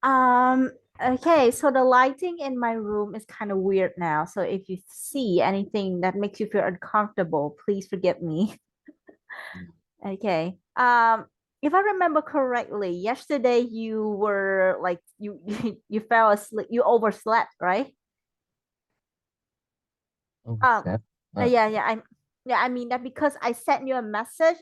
Um, okay, so the lighting in my room is kind of weird now. So if you see anything that makes you feel uncomfortable, please forgive me. Mm. Okay. If I remember correctly, yesterday you were like you fell asleep, you overslept, right? Oh, Um, snap. Uh, I mean that because I sent you a message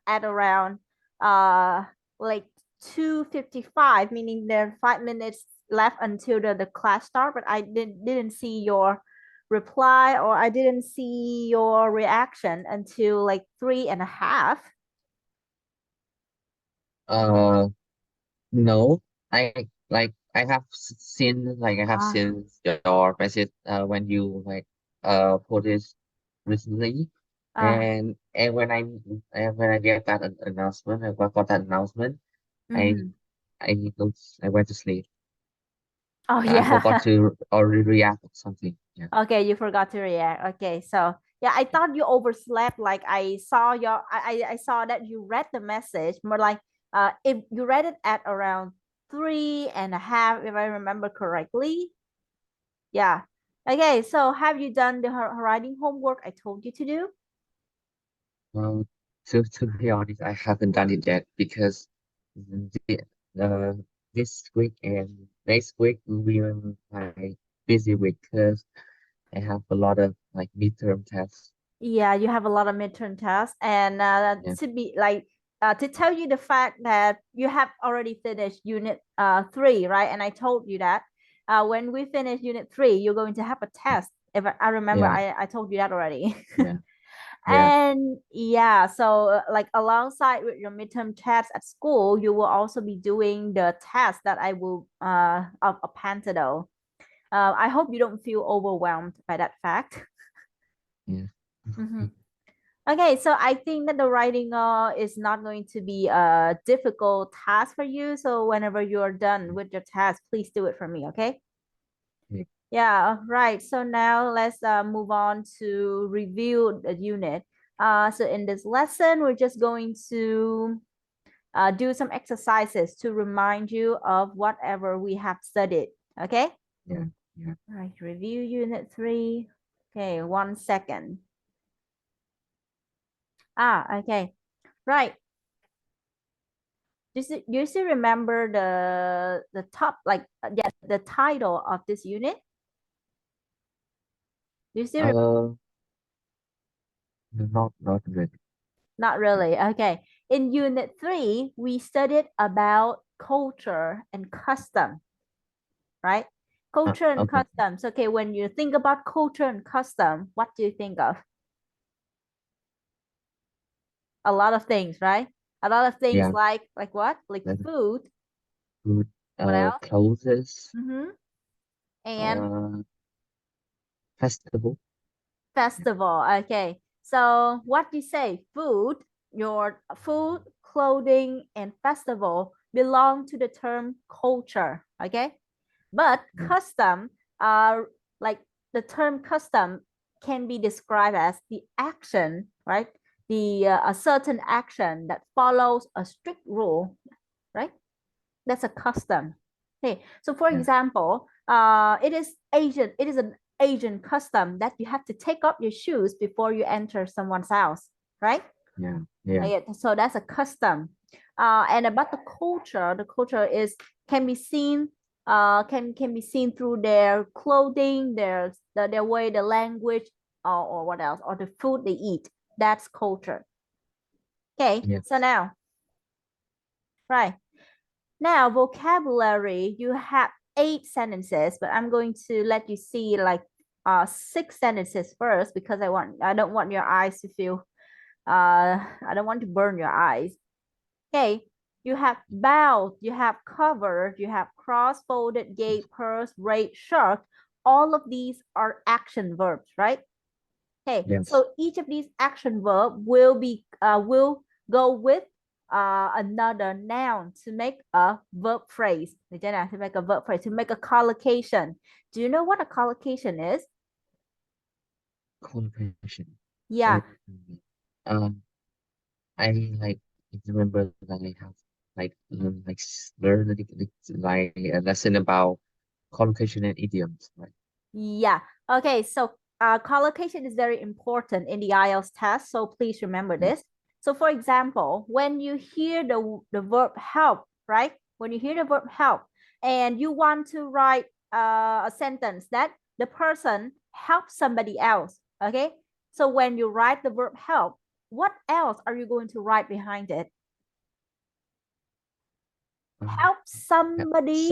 at around uh like 2:55, meaning there are 5 minutes left until the class start, but I didn't see your reply or I didn't see your reaction until like 3:30. uh, no, I have Ah, seen your message when you put this recently, ah, when I get that announcement, I got that announcement, I mm-hmm. I went to sleep. Oh I forgot yeah. to or react or something. Yeah, Okay, you forgot to react. Okay, so yeah, I thought you overslept. Like I saw I saw that you read the message, more like if you read it at around 3:30, if I remember correctly. Yeah. Okay, so have you done the writing homework I told you to do? well, to be honest, I haven't done it yet because the, uh, this week and next week will be my busy week because I have a lot of midterm tests. Yeah, you have a lot of midterm tests, and Yeah, to be like to tell you the fact that you have already finished unit 3, right? And I told you that when we finish unit 3, you're going to have a test. If I remember, yeah, I told you that already. yeah, yeah, And yeah, so like alongside with your midterm tests at school, you will also be doing the test that I will of Pantado. I hope you don't feel overwhelmed by that fact. yeah. Mhm. Okay, so I think that the writing is not going to be a difficult task for you. So whenever you're done with your task, please do it for me, okay? Okay. Yeah, right. So now let's move on to review the unit. So in this lesson, we're just going to do some exercises to remind you of whatever we have studied, okay? Yeah, yeah. Right, review unit 3. Okay, 1 second. Okay. Right. You still remember the top like yeah the title of this unit? Do you still Uh, not really. not really? Okay. In unit 3, we studied about culture and custom, right? Culture and Okay. customs. Okay, when you think about culture and custom, what do you think of? A lot of things, right? A lot of things Yeah. like what? Like That's food. good. What else? Clothes. Mm-hmm. And Uh, festival. festival. Okay. So what do you say? Food, your food, clothing, and festival belong to the term culture. Okay. But Yeah, custom, uh, like the term custom can be described as the action, right? The a certain action that follows a strict rule, right? That's a custom. Okay, so for yeah, example, it is an Asian custom that you have to take off your shoes before you enter someone's house, right? yeah, yeah, Yeah, so that's a custom. And about the culture is can be seen can be seen through their clothing, their way, the language, or what else, or the food they eat. That's culture. Okay, so yes. now, right. Now, vocabulary, you have 8 sentences, but I'm going to let you see like 6 sentences first because I don't want your eyes to feel I don't want to burn your eyes. Okay, you have bowed, you have covered, you have cross-folded, gate, purse, rate, shark. All of these are action verbs, right? Okay, Yes. so each of these action verb will go with another noun to make a verb phrase. Được chưa nào? To make a verb phrase, to make a collocation. Do you know what a collocation is? Comprehension. Yeah. I um I remember that I have. learn like a lesson about collocation and idioms, right? Yeah. Okay. So collocation is very important in the IELTS test. So please remember Yeah, this. So for example, when you hear the verb help, right? When you hear the verb help and you want to write a sentence that the person helps somebody else. Okay. So when you write the verb help, what else are you going to write behind it? um, Help somebody.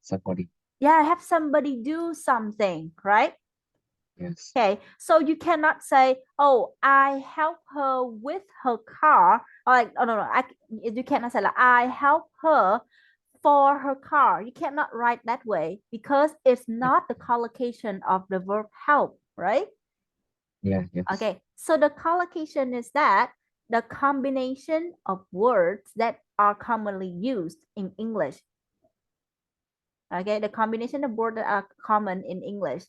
somebody. Yeah, have somebody do something, right? Yes, Okay, so you cannot say, "Oh, I help her with her car." Or like, oh no, you cannot say like, "I help her for her car." You cannot write that way because it's yeah, not the collocation of the verb help, right? yeah, yes, Okay, so the collocation is that the combination of words that are commonly used in English. Okay, the combination of words that are common in English,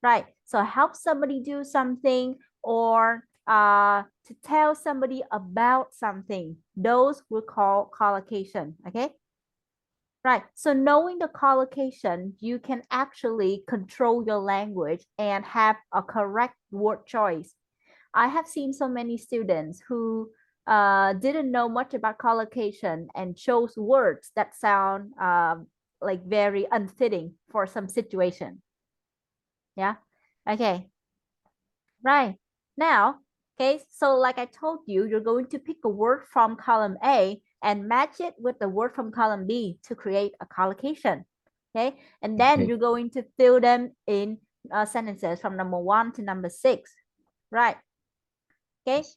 right? So help somebody do something or to tell somebody about something, those we call collocation. Okay, right? So knowing the collocation, you can actually control your language and have a correct word choice. I have seen so many students who didn't know much about collocation and chose words that sound like very unfitting for some situation. Yeah. Okay. Right. Now, okay, so like I told you, you're going to pick a word from column A and match it with the word from column B to create a collocation. Okay. And then okay, you're going to fill them in sentences from number 1 to number 6. Right. Okay. yes.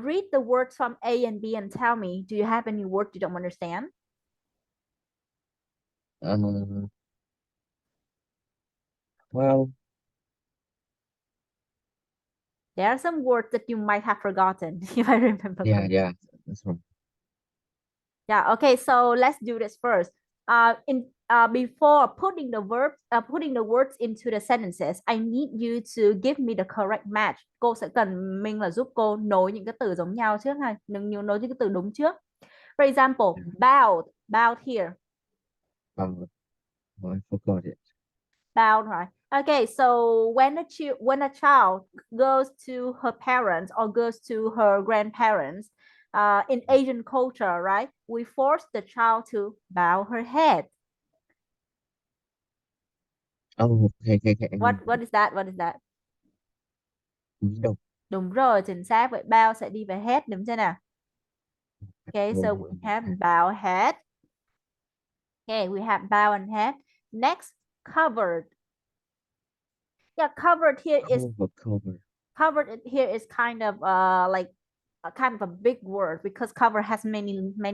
Read the words from A and B and tell me, do you have any word you don't understand? Um, well, There are some words that you might have forgotten if I remember yeah, correctly. yeah, that's right. Yeah, okay, so let's do this first. In before putting the words into the sentences, I need you to give me the correct match. Cô sẽ cần mình là giúp cô nối những cái từ giống nhau trước ha, đừng nhiều nối những cái từ đúng trước. For example, Yeah. bowed here. Oh, I forgot it. Bound, right? Okay, so when a child goes to her parents or goes to her grandparents, in Asian culture, right, we force the child to bow her head. Oh, okay, I What remember. is that? What is that? Cúi đầu, Đúng rồi, chính xác. Vậy bow sẽ đi về head đúng chưa nào? Okay, rồi, so we have bow head. Okay, we have bow and head. Next, covered. Yeah, cover. covered here is kind of like a kind of a big word because cover has many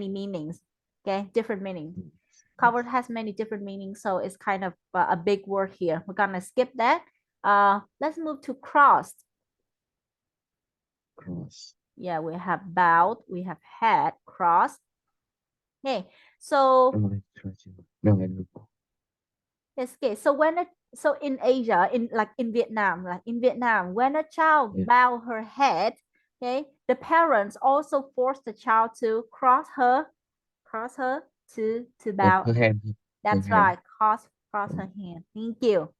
meanings. Okay, different meanings. Yes, Covered yes. has many different meanings, so it's kind of a big word here. We're gonna skip that. Let's move to crossed. Cross. Yeah, we have bowed, we have had, crossed. Okay, so Oh, I try to. No, I don't know. yes, okay. So so in Asia, in Vietnam, when a child Yeah. bow her head, okay, the parents also force the child to cross her to Oh, bow. her hand. Her That's hand. right, cross Oh, her hand. Thank you.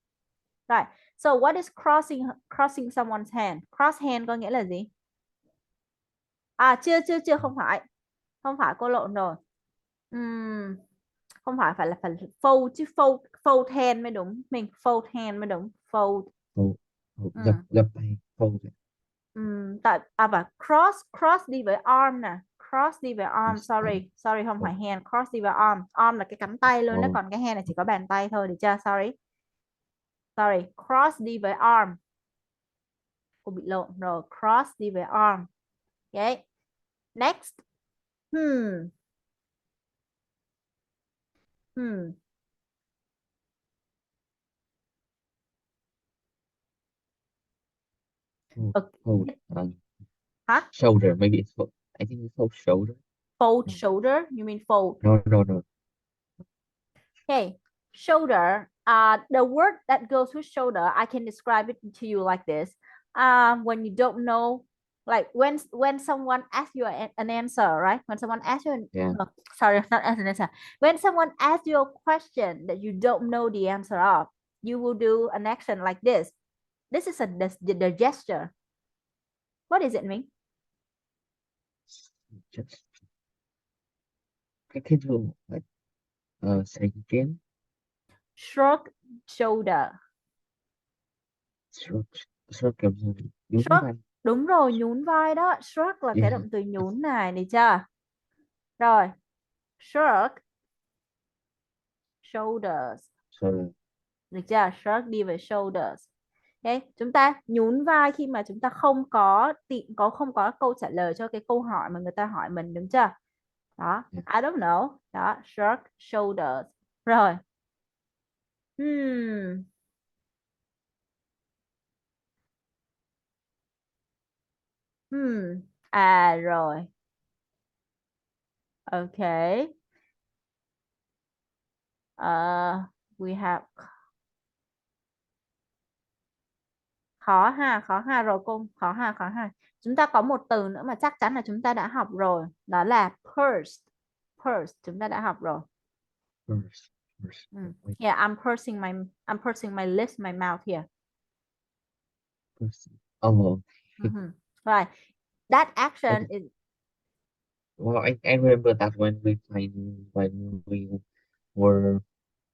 Right. So what is crossing someone's hand? Cross hand có nghĩa là gì? À chưa không phải cô lộn rồi. Ừm, không phải phải là phải fold chứ fold hand mới đúng, mình fold hand mới đúng, fold. oh, oh, gập, Ừm, gập tay. Fold it. tại và cross đi với arm nè, cross đi với arm, Yes. sorry không Oh, phải hand, cross đi với arm là cái cánh tay luôn đó, oh, còn cái hand này chỉ có bàn tay thôi, được chưa? Sorry, cross đi với arm, cô bị lộn rồi, cross đi với arm. Okay, next. Hmm. Hmm. oh, fold. Okay. Hả? Shoulder. Maybe it's fold. I think it's fold shoulder. Fold No, shoulder, you mean fold? no. Okay, shoulder. The word that goes with shoulder, I can describe it to you like this. When you don't know, Like when someone asks you an answer, right? When someone asks you, Yeah. no, sorry, not as an answer. When someone asks you a question that you don't know the answer of, you will do an action like this. This is the gesture. What does it mean? Just can you like say again? Shrug shoulder. Shrug, shrug kiểu gì? Nhún Shrug, vai. đúng rồi, nhún vai đó. Shrug là cái Yeah. động từ nhún này, được chưa? Rồi, shrug shoulders. So Được chưa? Shrug đi về shoulders. Okay. Chúng ta nhún vai khi mà chúng ta không có câu trả lời cho cái câu hỏi mà người ta hỏi mình, đúng chưa? Đó, yeah. I don't know. Đó, shrug shoulders. Rồi. Hmm. Hmm. À rồi. Okay. We have khó ha rồi cô, khó ha. Chúng ta có một từ nữa mà chắc chắn là chúng ta đã học rồi, đó là purse. Purse chúng ta đã học rồi. First, first. Wait, Yeah, I'm pursing my lips, my mouth here. first. Oh, Right. That action okay. is, Well, I remember that when we were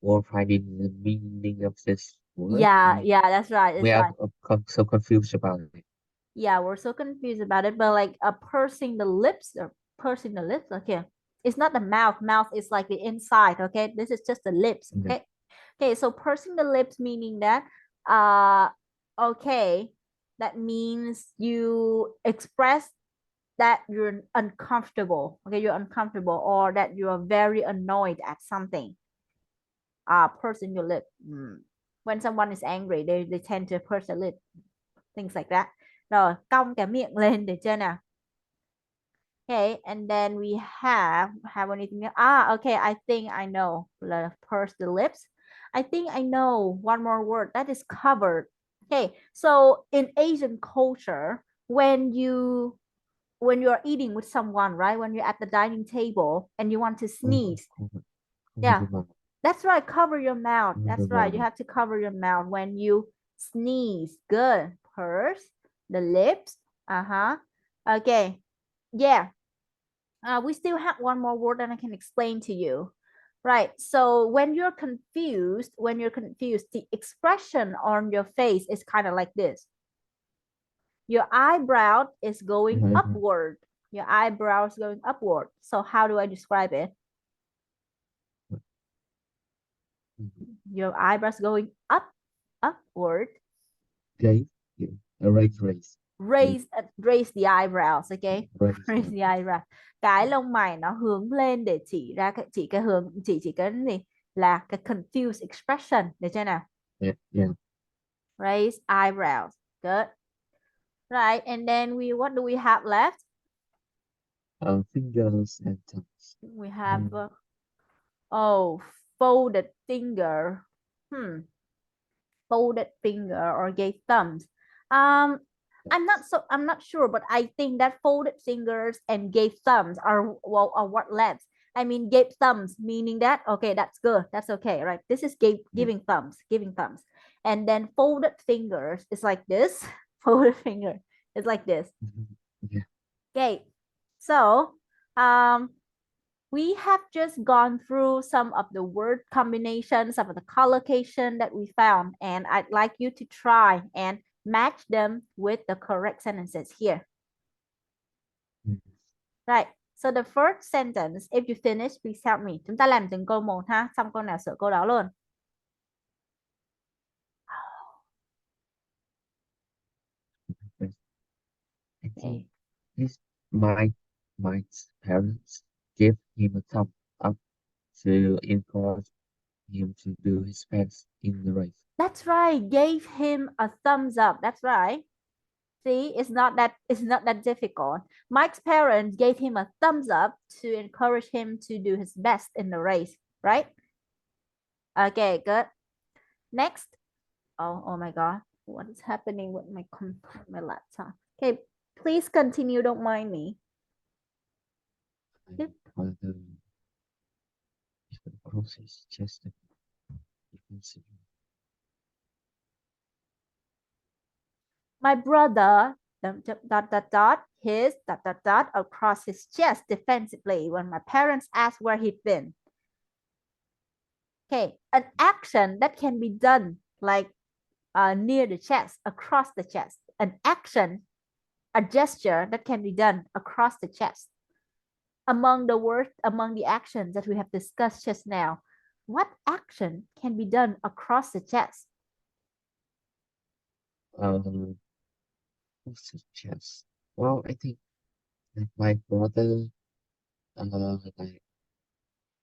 were finding the meaning of this word, yeah, yeah, that's right. we It's are right. so confused about it. Yeah, we're so confused about it, but like pursing the lips or pursing the lips, okay. It's not the mouth. Mouth is like the inside, okay? This is just the lips, Yeah. okay? Okay, so pursing the lips meaning that uh okay, that means you express that you're uncomfortable, okay? You're uncomfortable or that you are very annoyed at something. Pursing your lip. When someone is angry, they tend to purse their lip, things like that. Rồi, cong cái miệng lên để chơi nào. Okay, and then we have anything else? Okay, I think I know. Let's purse the lips. I think I know one more word that is covered. Okay, so in Asian culture, when you're eating with someone, right? When you're at the dining table and you want to sneeze, Cover yeah, the mouth. that's right. Cover your mouth. Cover That's the right. You mouth. have to cover your mouth when you sneeze. Good. Purse the lips. Uh-huh. Okay. Yeah. We still have one more word that I can explain to you. Right. So when you're confused, the expression on your face is kind of like this. Your eyebrow is going Mhm. upward. Your eyebrow is going upward. So how do I describe it? Your eyebrows going upward. Okay. Yeah. Raise. Raise. Raise the eyebrows, okay. Raise. Raise the eyebrow. Cái lông mày nó hướng lên để chỉ cái hướng chỉ cái gì là cái confused expression, để cho nào. Yeah. Yeah. Raise eyebrows. Good. Right, and then what do we have left? Fingers and toes. We have Mm, folded finger. Folded finger or gave thumbs. Um, I'm not sure, but I think that folded fingers and gave thumbs are what left. I mean, gave thumbs meaning that okay, that's good, that's okay, right? This is yeah. giving thumbs, and then folded fingers is like this. Folded finger is like this. Mhm. Yeah. Okay, so um, we have just gone through some of the word combinations, some of the collocation that we found, and I'd like you to try and match them with the correct sentences here. Mm. Right. So the first sentence, if you finish, please help me. Chúng ta làm từng câu một ha, xong câu nào sửa câu đó luôn. I think Okay. his my Mike's parents gave him a thumb up to encourage him to do his best in the race. That's right. Gave him a thumbs up. That's right. See, it's not that difficult. Mike's parents gave him a thumbs up to encourage him to do his best in the race, right? Okay, good. Next. Oh my God. What is happening with my laptop? Okay, Please continue, don't mind me. My father across his chest defensively. My brother his across his chest defensively when my parents asked where he'd been. Okay, an action that can be done like near the chest, across the chest. An action, a gesture that can be done across the chest. Among the actions that we have discussed just now, what action can be done across the chest? Um, across his chest. Well, I think like my brother, like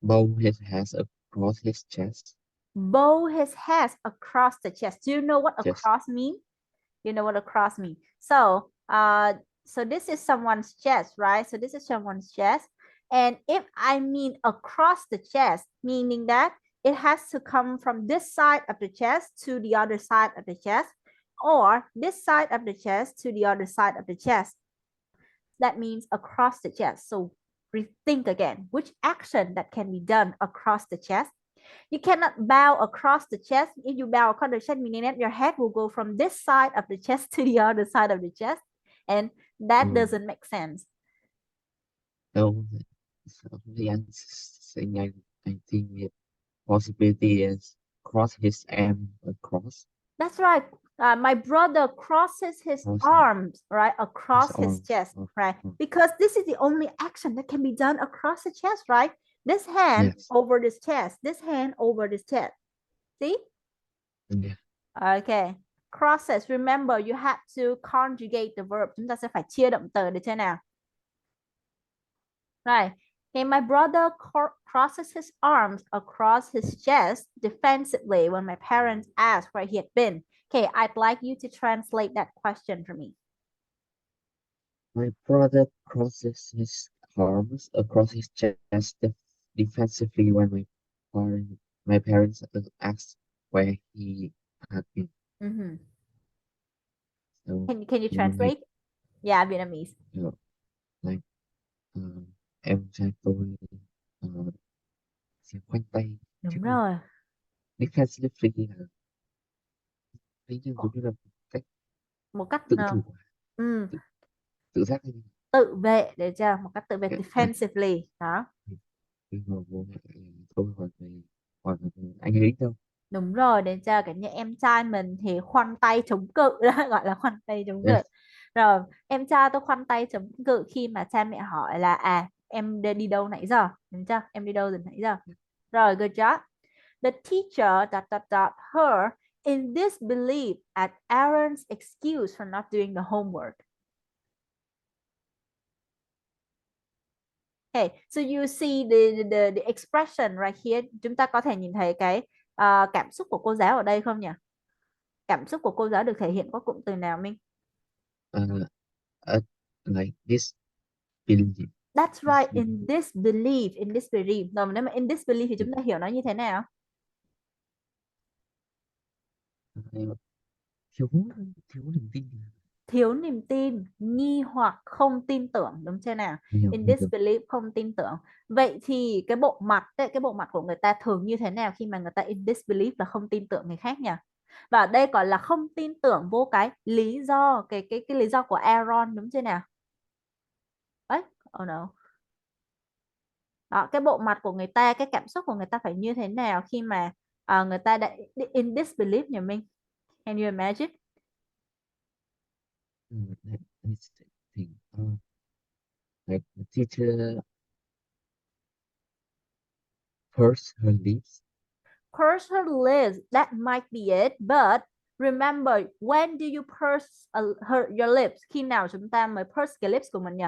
bow his hands across his chest. Bow his head across the chest. Do you know what Just across means? You know what across means. So this is someone's chest, right? So this is someone's chest. And if I mean across the chest, meaning that it has to come from this side of the chest to the other side of the chest, or this side of the chest to the other side of the chest. That means across the chest. So rethink again, which action that can be done across the chest? You cannot bow across the chest. If you bow across the chest, meaning that your head will go from this side of the chest to the other side of the chest. And that um, doesn't make sense. no, so the answer thing I think it possibility is cross his arm across That's right. My brother crosses his cross arms, right, his across his arms. chest, right? Because this is the only action that can be done across the chest, right? This hand Yes. over this chest, this hand over this chest. See? Yeah. Okay. Crosses. Remember, you have to conjugate the verb. Chúng ta sẽ phải chia động từ được chưa nào? Right. Okay, my brother crosses his arms across his chest defensively when my parents asked where he had been. Okay, I'd like you to translate that question for me. My brother crosses his arms across his chest defensively when my parents asked where he had been. Mhm. So Can you when my translate? Yeah, Vietnamese. you know, like em trai tôi sẽ khoanh tay chứ Đúng rồi. defensively là thế nhưng Ồ, giống như là một cách một cách tự chủ ừ, tự, tự giác hay tự vệ để cho một cách tự vệ à, defensively đó. nhưng mà bố mẹ tôi hỏi về anh ấy đâu. Đúng rồi, để cho cả nhà em trai mình thì khoanh tay chống cự đó, gọi là khoanh tay chống cự. Yes. Rồi, em trai tôi khoanh tay chống cự khi mà cha mẹ hỏi là em đi đâu nãy giờ, đúng chưa? Em đi đâu rồi nãy giờ. Rồi, good job. The teacher her in disbelief at Aaron's excuse for not doing the homework. Okay, so you see the expression right here. Chúng ta có thể nhìn thấy cái cảm xúc của cô giáo ở đây không nhỉ? Cảm xúc của cô giáo được thể hiện qua cụm từ nào Minh? uh, like this belief. That's This right, in belief. disbelief, in disbelief. Rồi nếu mà in disbelief thì Yeah. chúng ta hiểu nó như thế nào? thiếu thiếu niềm tin Thiếu niềm tin, nghi hoặc không tin tưởng, đúng chưa nào? nhiều In nhiều được disbelief, không tin tưởng. Vậy thì cái bộ mặt ấy, cái bộ mặt của người ta thường như thế nào khi mà người ta in disbelief là không tin tưởng người khác nhỉ? Và ở đây gọi là không tin tưởng vô cái lý do, cái lý do của Aaron, đúng chưa nào? Ấy, oh no. Đó, cái bộ mặt của người ta, cái cảm xúc của người ta phải như thế nào khi mà người ta đã in disbelief nhỉ Minh? Can you imagine? this thing like the teacher purse her lips. Purse her lips, that might be it, but remember, when do you purse your lips? Khi nào chúng ta mới purse cái lips của mình nhỉ?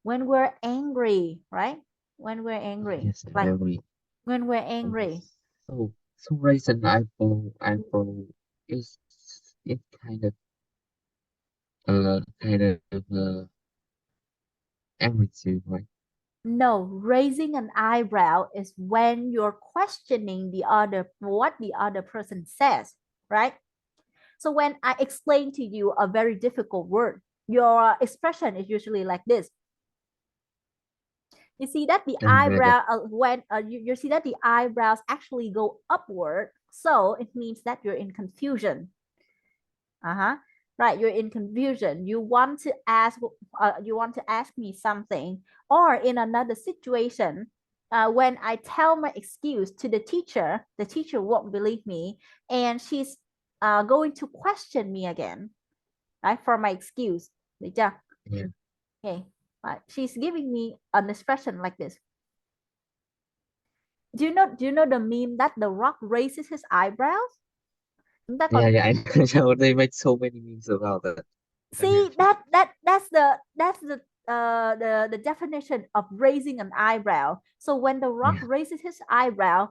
When we're angry, right? When we're angry. Yes, Like every when we're um, angry. so reason I follow is it kind of angry too, right? No, raising an eyebrow is when you're questioning what the other person says, right? So when I explain to you a very difficult word, your expression is usually like this. You see that the Yeah. eyebrow when you see that the eyebrows actually go upward, so it means that you're in confusion. Right, you're in confusion. You want to ask me something, or in another situation, when I tell my excuse to the teacher won't believe me, and she's going to question me again, right, for my excuse. Được chưa? Yeah. Okay, right. She's giving me an expression like this. Do you know the meme that the Rock raises his eyebrows? Chúng ta còn Yeah. I know they made so many memes about that. I see have that's the definition of raising an eyebrow. So when the Rock yeah. raises his eyebrow,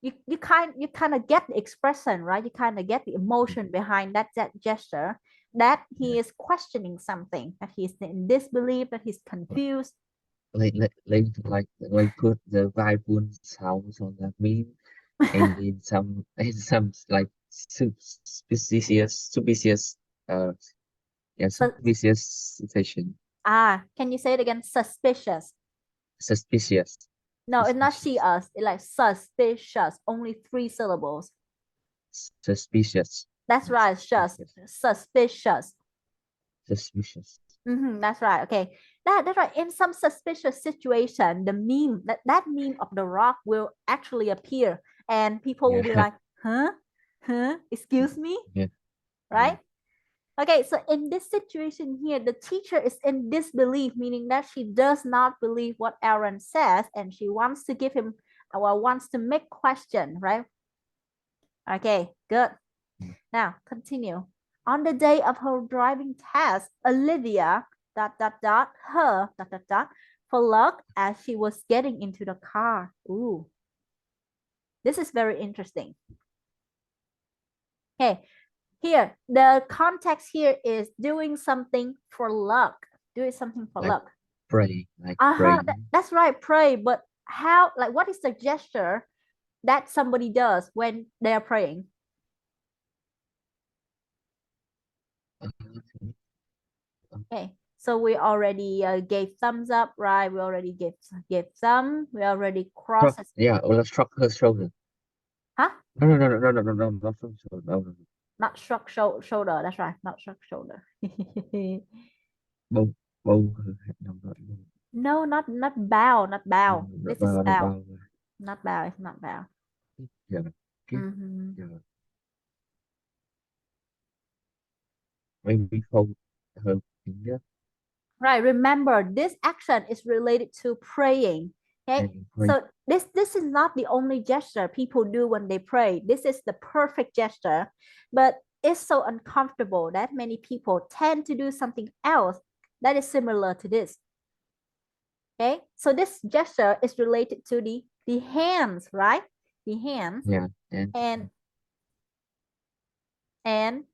you kind of get the expression, right? You kind of get the emotion behind that gesture, that Yeah. he is questioning something, that he's in disbelief, that he's confused. Like put the vibrant sounds on that meme and in some like suspicious uh So suspicious situation. can you say it again? Suspicious. Suspicious. No, it's not see Suspicious. us. It's like suspicious. Only three syllables. Suspicious. That's right. Just Suspicious. suspicious. Suspicious. That's right. Okay. That's right. In some suspicious situation, the meme that meme of the Rock will actually appear, and people will be Yeah. like, "Huh, huh? Excuse me?" Yeah. Yeah. Right? Okay. So in this situation here, the teacher is in disbelief, meaning that she does not believe what Aaron says, and she wants to give him, well, wants to make question. Right? Okay. Good. Yeah. Now, continue. On the day of her driving test, Olivia her for luck as she was getting into the car. Ooh, this is very interesting. Okay, here the context here is doing something for luck. Doing something for Like luck. pray. Like That, praying. that's right, pray. But how? Like, what is the gesture that somebody does when they are praying? Uh, Okay, so we already gave thumbs up, right? We already gave thumb. We already crossed. yeah, or struck her shoulder. Huh? No, not from shoulder. No. Not struck shoulder. That's right. Not struck shoulder. Bow, bow her head. No, not bow. No, not bow. Not No, bow. not This is bow, not bow. bow. Not bow. It's not bow. Yeah. Okay. Mm-hmm. Yeah. Maybe fold her finger Right. Remember, this action is related to praying. Okay. and pray. So this is not the only gesture people do when they pray. This is the perfect gesture, but it's so uncomfortable that many people tend to do something else that is similar to this. Okay. So this gesture is related to the hands, right? The hands Yeah. and and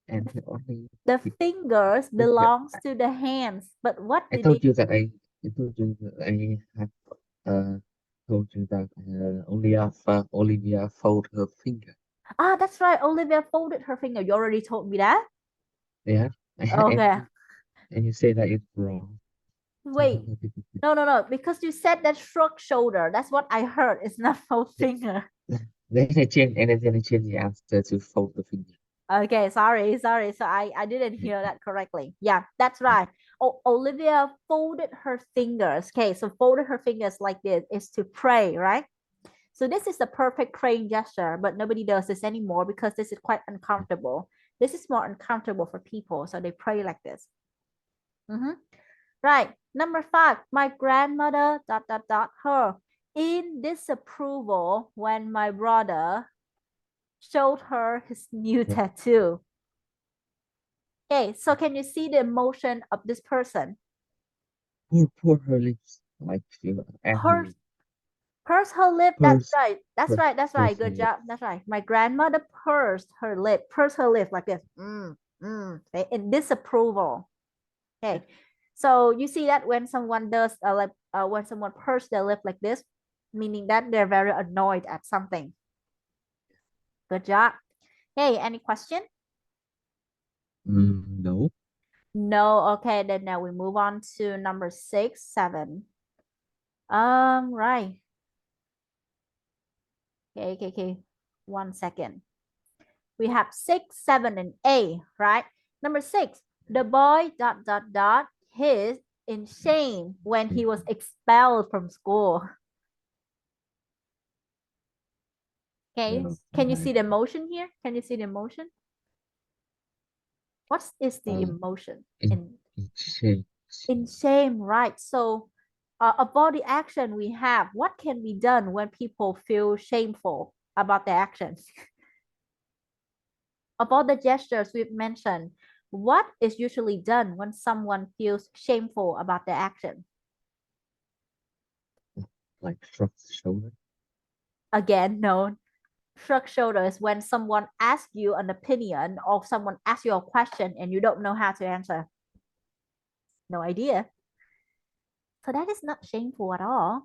And only the fingers finger. belongs to the hands. But what I did they? told you that I told you that I have uh told you that Olivia fold her finger. That's right. Olivia folded her finger. You already told me that. Yeah. Okay. And you say that it's wrong. Wait. No, no, no. Because you said that shrug shoulder. That's what I heard. It's not fold finger. Then I change the answer to fold the finger. Okay, sorry. So I didn't hear that correctly. Yeah, that's right. Olivia folded her fingers. Okay, so folded her fingers like this is to pray, right? So this is the perfect praying gesture, but nobody does this anymore because this is quite uncomfortable. This is more uncomfortable for people, so they pray like this. Mhm. Right. Number 5, my grandmother her in disapproval when my brother showed her his new Yeah. tattoo. Okay, so can you see the emotion of this person? Pour her lips like she was Purse, angry. purse her lip. That's Purse, right. That's purse, right. That's right. purse her Good job. lips. That's right. My grandmother pursed her lip like this. Okay, in disapproval. Okay, so you see that when someone does when someone purse their lip like this, meaning that they're very annoyed at something. Good job. Hey, any question? No. No, okay, then now we move on to number 6, 7. Right. Okay. 1 second. We have 6, 7, and A, right? Number 6, the boy his in shame when he was expelled from school. Okay, can you see the emotion here? Can you see the emotion? What is the emotion in, in shame. in shame, right? So about the action we have, what can be done when people feel shameful about the actions? About the gestures we've mentioned, what is usually done when someone feels shameful about their action? Like shrug the shoulder. Again, no. Shrug shoulders when someone asks you an opinion or someone asks you a question and you don't know how to answer. No idea. So that is not shameful at all,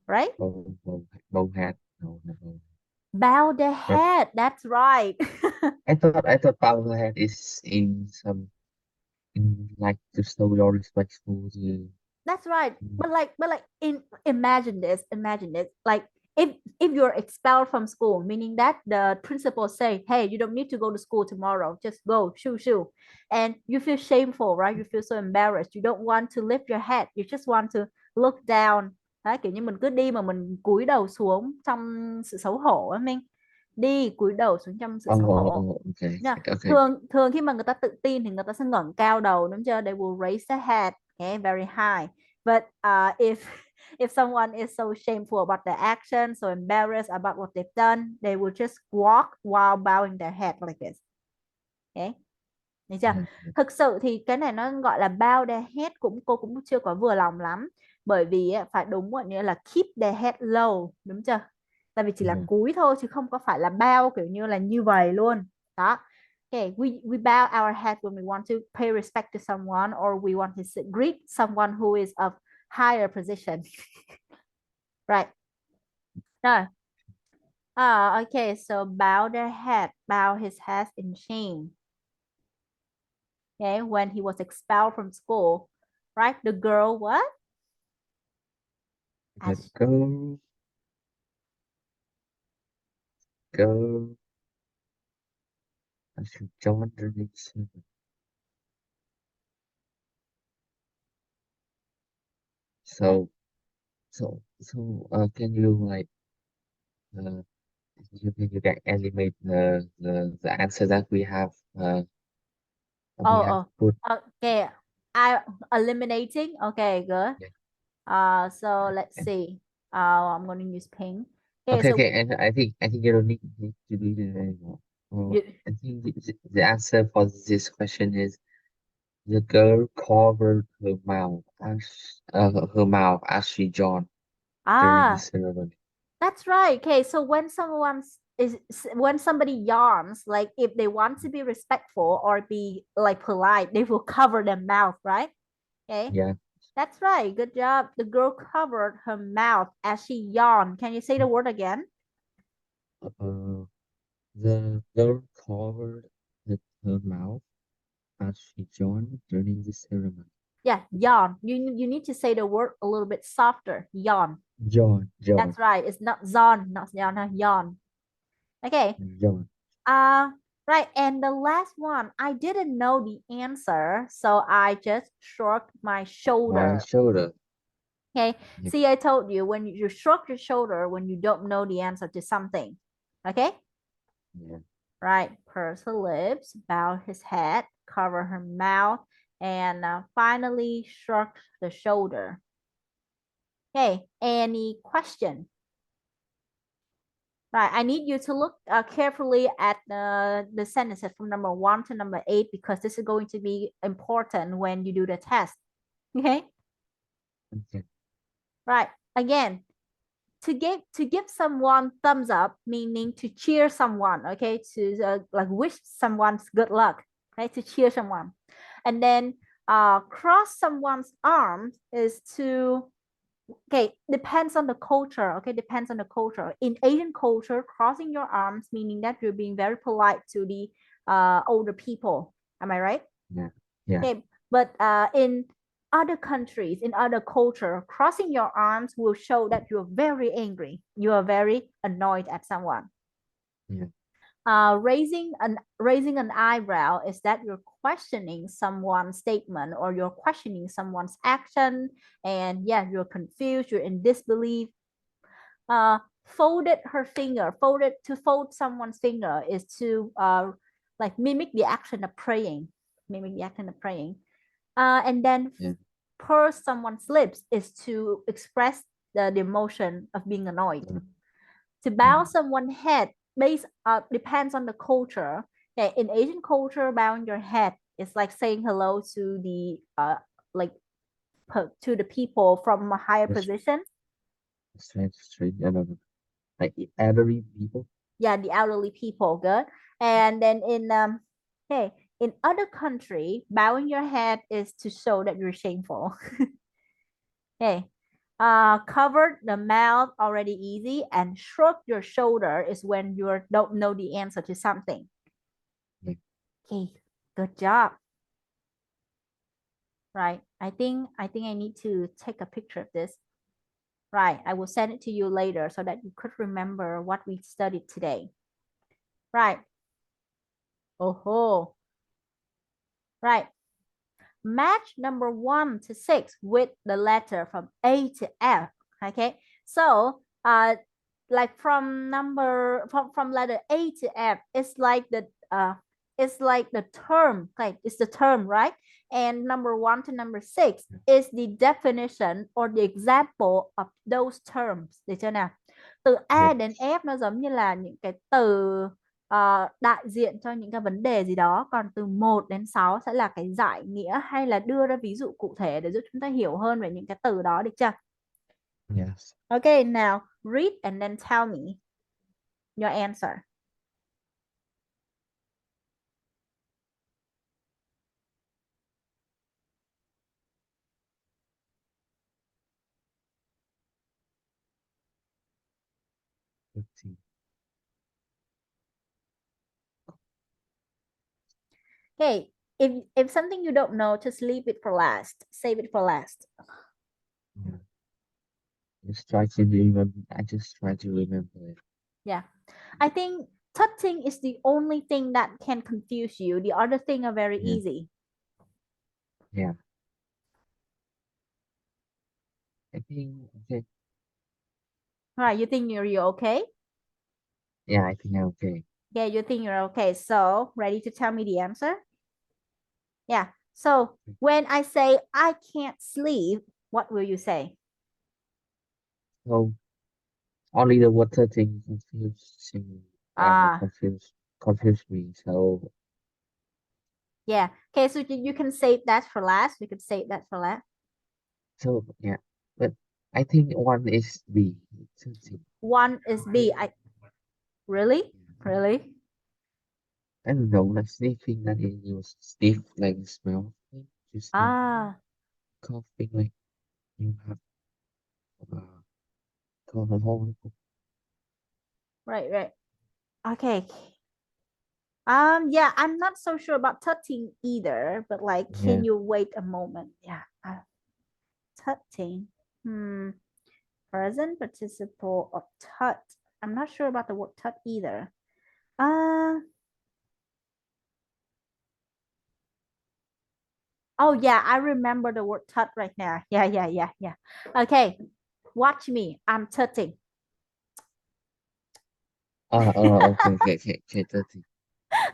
right? Bow hat. No. Bow their But head. That's right. I thought bow hat is in some in like to show your respectful to. That's right. But like imagine this. Like if you're expelled from school, meaning that the principal say, hey, you don't need to go to school tomorrow. Just go, shoo. And you feel shameful, right? You feel so embarrassed. You don't want to lift your head. You just want to look down. Đấy, kiểu như mình cứ đi mà mình cúi đầu xuống trong sự xấu hổ á mình. Đi cúi đầu xuống trong sự xấu hổ. Okay, Nha. okay. Thường thường khi mà người ta tự tin thì người ta sẽ ngẩng cao đầu đúng chưa? They will raise their head, okay, very high. But if someone is so shameful about their actions, so embarrassed about what they've done, they will just walk while bowing their head like this. Okay. Được chưa? Yeah, Thực sự thì cái này nó gọi là bow their head, cô cũng chưa có vừa lòng lắm. Bởi vì phải đúng gọi như là keep their head low, đúng chưa? Tại vì chỉ là yeah. cúi thôi chứ không có phải là bow kiểu như là như vậy luôn. Đó. Okay, we bow our head when we want to pay respect to someone or we want to greet someone who is of higher position. Right. Rồi. Okay, so bow their head, bow his head in shame. Okay, when he was expelled from school, right? The girl what? Let As go. I should join the next. So, can you like uh, you can animate the answer that we have oh put. okay. I eliminating. Okay, good. Yeah. So let's And, see. I'm going to use pink. Okay, okay, so okay, and I think you don't need to do that anymore. you, I think the answer for this question is the girl covered her mouth as she joined during the ah, ceremony. that's right. Okay, so when when somebody yawns, like if they want to be respectful or be like polite, they will cover their mouth, right? Okay, Yeah. that's right. Good job. The girl covered her mouth as she yawned. Can you say the word again? Uh, the girl covered her mouth as she joined during the ceremony. Yeah, yawn. You need to say the word a little bit softer. Yawn. John, That's right. It's not zon, not yawn, no, yawn. Okay. John. Uh, right. And the last one, I didn't know the answer, so I just shrugged my My shoulder. shoulder. Okay. Yeah, See, I told you when you shrug your shoulder when you don't know the answer to something. Okay. yeah. Right. Purse her lips, bow his head, cover her mouth, and finally shrug the shoulder. Okay. Any question? Right, I need you to look carefully at the sentences from number 1 to number 8 because this is going to be important when you do the test. Okay, Okay. right. Again, to give someone thumbs up, meaning to cheer someone. Okay, to like wish someone's good luck. Right, to cheer someone, and then cross someone's arms is to okay, depends on the culture. Okay, depends on the culture. In Asian culture, crossing your arms meaning that you're being very polite to the older people. Am I right? Yeah, yeah. Okay, But in other countries, in other culture, crossing your arms will show that you're very angry. You are very annoyed at someone. Yeah. Raising an eyebrow is that you're questioning someone's statement or you're questioning someone's action, and yeah, you're confused, you're in disbelief. Folded to fold someone's finger is to like mimic the action of praying, mimic the action of praying. And then Yeah. purse someone's lips is to express the emotion of being annoyed. Yeah. To Yeah. bow someone's head based depends on the culture. Okay, in Asian culture, bowing your head is like saying hello to the like to the people from a higher That's position. strange, strange. I don't know. Like elderly people. Yeah, the elderly people, good. And then hey, in other country, bowing your head is to show that you're shameful. Okay. Covered the mouth already easy, and shrug your shoulder is when you don't know the answer to something. Yeah. Okay, good job. Right. I think I need to take a picture of this. Right. I will send it to you later so that you could remember what we studied today. Right. Oh ho. Right. Match number 1 to 6 with the letter from A to F. Okay. So like from letter A to F, it's like the term, like it's the term, right? And number 1 to number 6 is the definition or the example of those terms. Được chưa nào? Từ A đến Yes. F nó giống như là những cái từ đại diện cho những cái vấn đề gì đó, còn từ 1 đến 6 sẽ là cái giải nghĩa hay là đưa ra ví dụ cụ thể để giúp chúng ta hiểu hơn về những cái từ đó, được chưa? Yes. Okay, now read and then tell me your answer. Let's see. Okay, if something you don't know, just leave it for last. Save it for last. Yeah. Just try to remember. I just try to remember it. Yeah. I think touching is the only thing that can confuse you. The other thing are very Yeah. easy. Yeah. I think okay. All right, you think you're okay? Yeah, I think I'm okay. Yeah, you think you're okay. So, ready to tell me the answer? Yeah. So, when I say I can't sleep, what will you say? So only the water thing confusing Ah, confuse me. So yeah. Okay, so you can save that for last. You could save that for last. yeah. But I think one is B. Something. One is B. I really? Really? I don't know, like sniffing that it was sniff like smell. Like, just like Ah, coughing like you have uh cough at home. right, right. Okay. Yeah, I'm not so sure about touching either, but like, Yeah. can you wait a moment? Yeah, touching. Hmm, present participle of touch. I'm not sure about the word touch either. Uh, oh yeah, I remember the word touch right now. Yeah, yeah, yeah, yeah. Okay, watch me. I'm touching. Okay, okay, okay, okay, 30.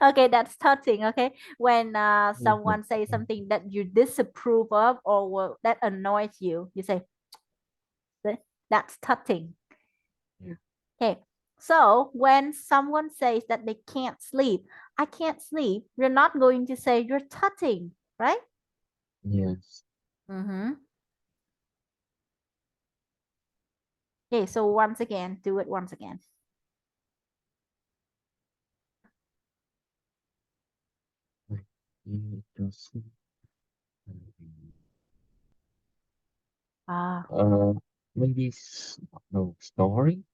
Okay, that's touching. Okay, when Okay. someone says something that you disapprove of or that annoys you, you say that's touching. Yeah. Okay, so when someone says that they can't sleep, I can't sleep, you're not going to say you're touching, right? Yes. Mm-hmm. Okay, so once again, do it once again. Like it doesn't Ah, uh maybe no snoring?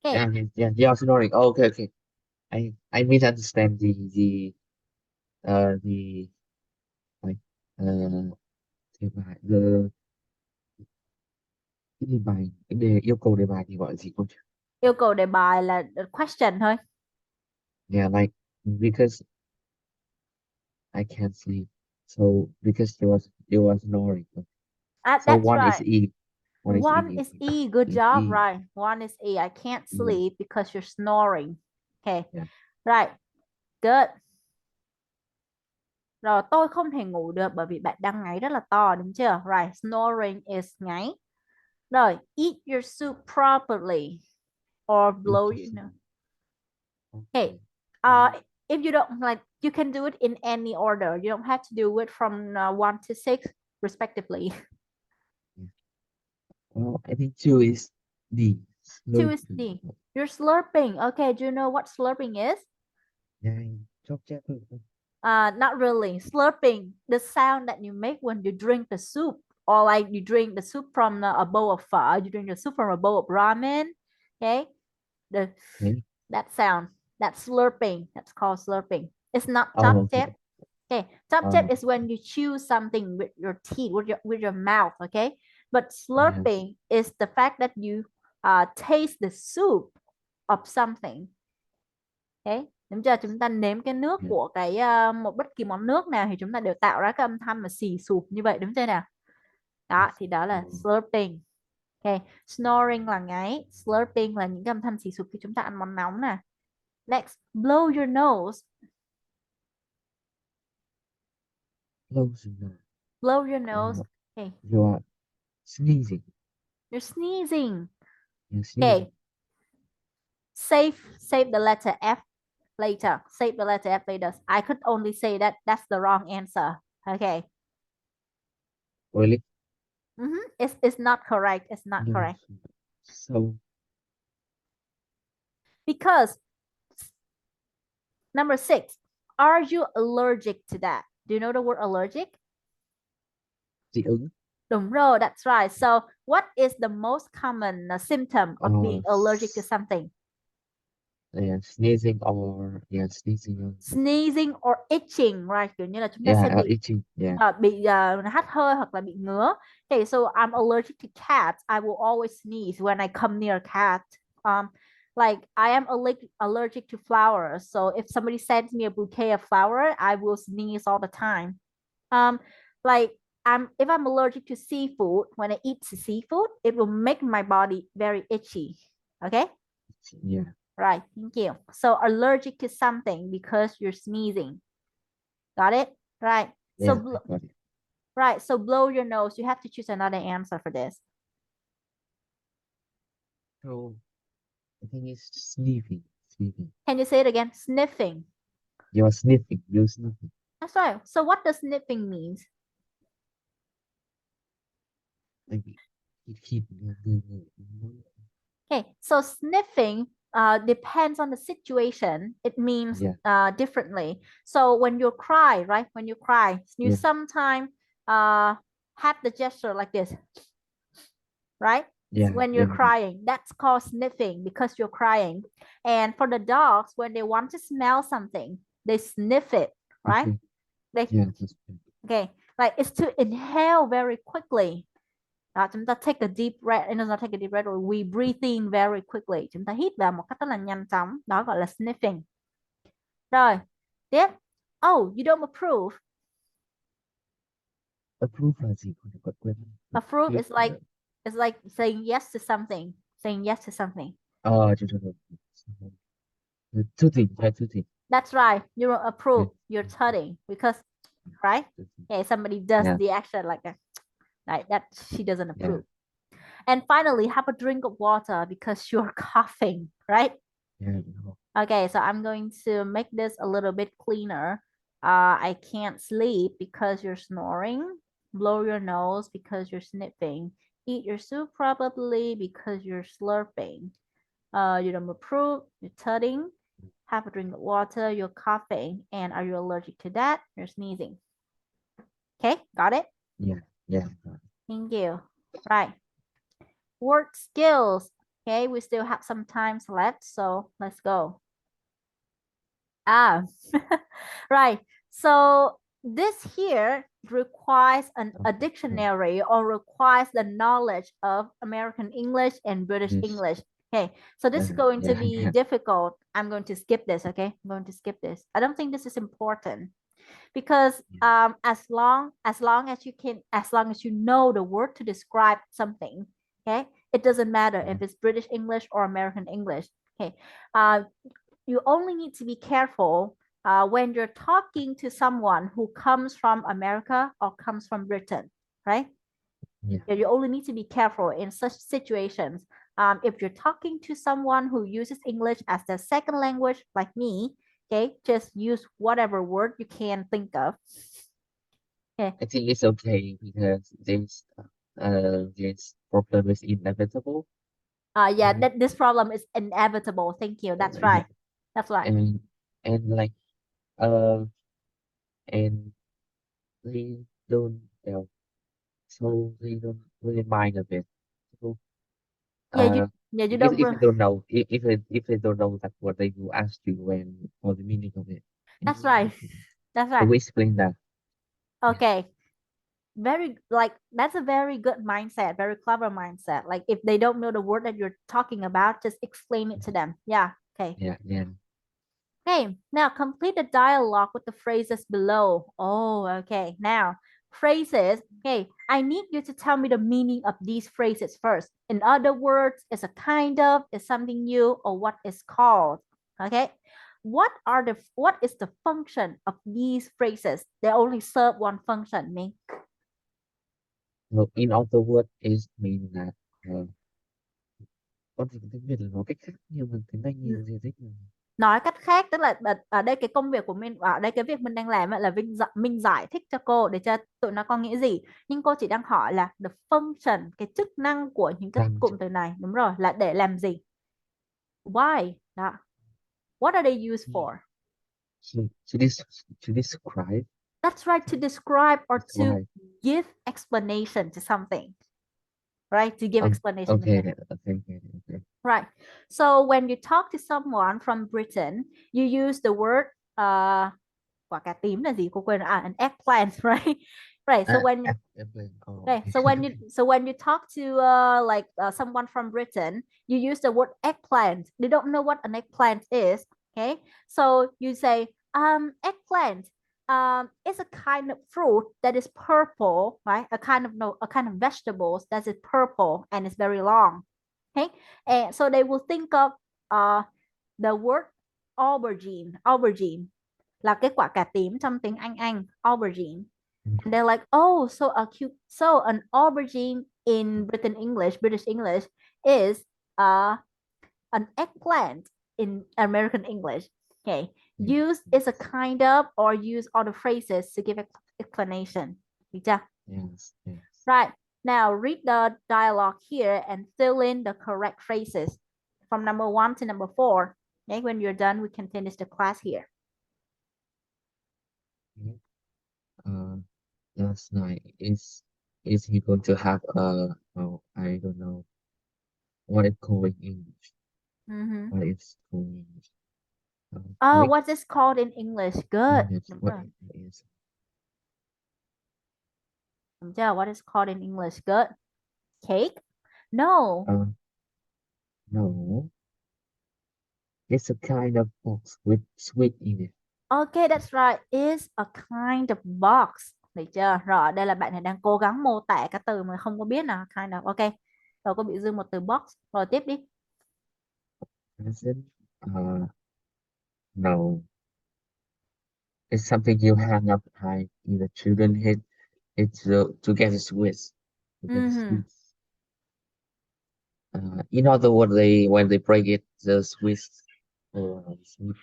okay. Yeah, snoring. Oh, okay, okay. I misunderstand the Thì bài cái đề bài cái đề yêu cầu đề bài thì gọi là gì cô? Yêu cầu đề bài là question thôi. Yeah, like because I can't sleep. So because there was snoring. So That's one is right. E. One is One E. is E. Good Yes, job. E. Right. One is E. I can't Yeah, sleep because you're snoring. Okay. yeah. Right. Good. Rồi tôi không thể ngủ được bởi vì bạn đang ngáy rất là to đúng chưa? Right. Snoring is ngáy. Rồi. Eat your soup properly or Eat blow your your soup. nose. Okay. Okay. Uh, if you don't like, you can do it in any order. You don't have to do it from 1 to 6 respectively. Yeah. Well, I think two is D. 2 is Slurping. D. You're slurping. Okay, do you know what slurping is? Yeah, chop chop. Not really. Slurping, the sound that you make when you drink the soup, or like you drink the soup from a bowl of pho, you drink the soup from a bowl of ramen. Okay, the Okay. that sound, that's slurping. That's called slurping. It's not Oh, top tip. okay. Okay, top tip Oh, is when you chew something with your teeth, with your mouth. Okay, but yes. slurping is the fact that you taste the soup of something. Okay, đúng chưa? Chúng ta nếm cái nước Yeah. của một bất kỳ món nước nào thì chúng ta đều tạo ra cái âm thanh mà xì xụp như vậy đúng chưa nào? Đó Yes. thì đó là Oh, slurping. Okay, snoring là ngáy, slurping là những cái âm thanh xì xụp khi chúng ta ăn món nóng nè. Next, blow your nose. close enough. Blow your nose. Uh, Okay, you are sneezing. you're sneezing. You're sneezing. Okay, save the letter F later. Save the letter F later. I could only say that that's the wrong answer. Okay. Really? It's not correct. It's not No. correct. So Because number 6, are you allergic to that? Do you know the word allergic? dị ứng. Đúng rồi, that's right. So what is the most common symptom of being Or allergic to something? yeah, sneezing or yeah, sneezing. Sneezing or itching, right? Kiểu như là chúng ta sẽ Yeah, bị itching. Yeah. hắt hơi hoặc là bị ngứa. Okay, so I'm allergic to cats. I will always sneeze when I come near a cat. Um, like I am allergic to flowers. So if somebody sends me a bouquet of flower, I will sneeze all the time. Um, like if I'm allergic to seafood, when I eat seafood, it will make my body very itchy. Okay? Yeah. Right, thank you. So allergic to something because you're sneezing. Got it? Right. So Yeah, I got it. right. So blow your nose. You have to choose another answer for this. So I think it's sniffing. Sniffing. Can you say it again? Sniffing. You're sniffing. You're sniffing. That's right. So what does sniffing means? Like it Okay. So sniffing depends on the situation. It means yeah, differently. So when you cry, right? When you cry, you yeah, sometimes have the gesture like this, right? yeah, When you're yeah, yeah. crying, that's called sniffing because you're crying. And for the dogs, when they want to smell something, they sniff it, right? Okay. They Yeah, that's good. okay, like it's to inhale very quickly. Đó, chúng ta take a deep breath, nó not take a deep breath, or we breathe in very quickly. Chúng ta hít vào một cách rất là nhanh chóng. Đó gọi là sniffing. Rồi, tiếp. Oh, you don't approve. Approve là gì? Còn có quên. Approve Approve. is like it's like saying yes to something. Saying yes to something. Chưa. Two things, right? Two things. That's right. You don't Yeah. approve. You're tutting because right? Two things. Yeah, somebody does Yeah, the action like that. She doesn't yeah, approve. And finally, have a drink of water because you're coughing, right? yeah. No. Okay, so I'm going to make this a little bit cleaner. I can't sleep because you're snoring. Blow your nose because you're sniffing. Eat your soup probably because you're slurping. You don't approve, you're tutting. Have a drink of water, you're coughing. And are you allergic to that? You're sneezing. Okay, got it? Yeah, yeah. Thank you. Right. Word skills. Okay, we still have some time left, so let's go. Ah, right. So this here requires a Okay. dictionary or requires the knowledge of American English and British This. English. Okay, so this is going to Yeah. be Yeah. difficult. I'm going to skip this, okay? I'm going to skip this. I don't think this is important because Yeah. as long as you can, as long as you know the word to describe something, okay? It doesn't matter Yeah. if it's British English or American English. Okay. Uh, you only need to be careful when you're talking to someone who comes from America or comes from Britain, right? Yeah. Yeah, you only need to be careful in such situations. If you're talking to someone who uses English as their second language, like me, okay, just use whatever word you can think of. Okay. I think it's okay because this problem is inevitable. Yeah, Uh, this problem is inevitable. Thank you. That's yeah. right. That's right. And like uh and they don't so they don't really mind a bit. So Yeah, you uh yeah you if don't. if they don't know if they don't know that what they will ask you when for the meaning of it. That's And right. That's I right. will explain that. Yeah. Okay. Very like that's a very good mindset, very clever mindset. Like if they don't know the word that you're talking about, just explain it to them. Yeah. Okay. Yeah. Yeah. Okay. Now complete the dialogue with the phrases below. Oh, okay. Now phrases. Okay. I need you to tell me the meaning of these phrases first. In other words, is a kind of, is something new, or what is called. Okay. What is the function of these phrases? They only serve one function, me. So in other words is mean that có thể tiếng Việt là nói cách khác nhưng mà tiếng Anh nhiều gì thích là Nói cách khác tức là ở đây cái công việc của mình, ở đây cái việc mình đang làm là mình giải thích cho cô để cho tụi nó có nghĩa gì, nhưng cô chỉ đang hỏi là the function, cái chức năng của những cái tăng cụm từ này, đúng rồi, là để làm gì, why đó, what are they used for. to describe That's right, to describe or to describe. give explanation to something, right, to give explanation. Okay, then, okay. Right. So when you talk to someone from Britain, you use the word quả cà tím là gì? Cô quên rồi. An eggplant, right? Right. So when Airplane. Oh, right, okay. so when you talk to someone from Britain, you use the word eggplant. They don't know what an eggplant is. Okay. So you say eggplant. It's a kind of fruit that is purple, right? A kind of no, a kind of vegetables that is purple and it's very long. Okay, and so they will think of uh the word aubergine là cái quả cà tím trong tiếng Anh, aubergine. And they're like, oh, so a cute, so an aubergine in British English is an eggplant in American English. Okay, use is a kind of or use other phrases to give explanation. Được chưa? Yes, yes. Right. Now read the dialogue here and fill in the correct phrases from number 1 to number 4. Okay, when you're done, we can finish the class here. Yeah. Uh, last night is he going to have oh, I don't know what it's called in English. Mm-hmm. What it's called in English. Oh, Wait, what's this called in English? Good. English. Đúng What rồi. it is? Đúng chưa? What is called in English? Good. Cake? No. No, it's a kind of box with sweet in it. Okay, that's right. Is a kind of box. Được chưa? Rồi, đây là bạn này đang cố gắng mô tả cái từ mà không có biết nào. Kind of. Ok. Rồi có bị dư một từ box. Rồi tiếp đi. Present? No, it's something you hang up high in the children head. It's to get a Swiss. To get a Mm-hmm. Swiss. In other words, they when they break it, the Swiss or sweet.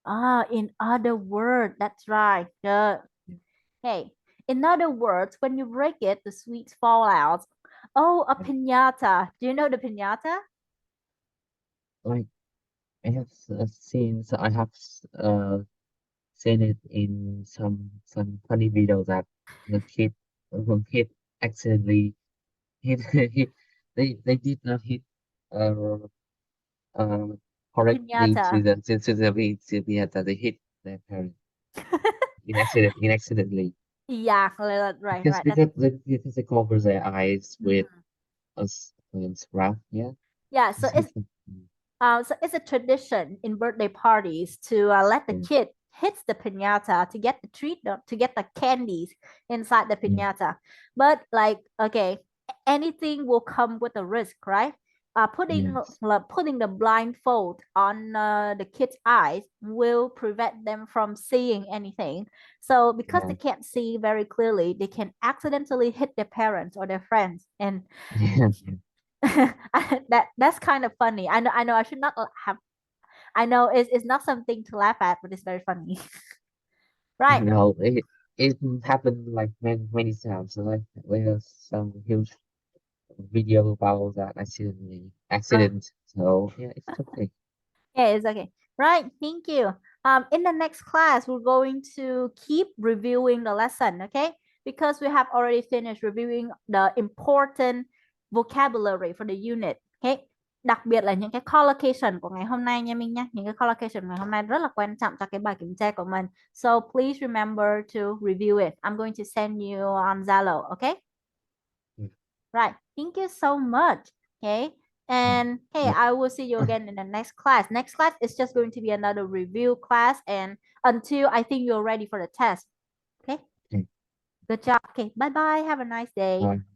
Ah, in other words, that's right. Good. Okay. In other words, when you break it, the sweets fall out. Oh, a piñata. Do you know the piñata? Like I have seen, so I have seen it in some funny video that the kid accidentally hit hit they did not hit uh uh A correctly piñata. to the that they hit their parents. inaccidentally Yeah, right, right. That's because it covers their eyes with mhm. a scrap. Yeah. Yeah. Mm, So it's a tradition in birthday parties to let the yeah. kid hit the piñata to get the treat, to get the candies inside the Yeah. piñata. But like, okay, anything will come with a risk, right? Yes. Putting the blindfold on the kid's eyes will prevent them from seeing anything. So because they Yeah. can't see very clearly, they can accidentally hit their parents or their friends, and Yeah. that's kind of funny. I know I should not have. I know it's not something to laugh at, but it's very funny. You Right. know, it happened like many times. So like there's some huge video about that Uh, accident. So yeah, it's okay. yeah, it's okay. Right. Thank you. In the next class, we're going to keep reviewing the lesson, okay? Because we have already finished reviewing the important vocabulary for the unit, okay? Đặc biệt là những cái collocation của ngày hôm nay nha Minh nhé. Những cái collocation ngày hôm nay rất là quan trọng cho cái bài kiểm tra của mình. So please remember to review it. I'm going to send you on Zalo, okay? Yeah. Right. Thank you so much. Okay. Mm. And hey, Yep. I will see you again in the next class. Next class is just going to be another review class, and until I think you're ready for the test. Okay. Okay. Good job. Okay. Bye bye. Have a nice day. Bye.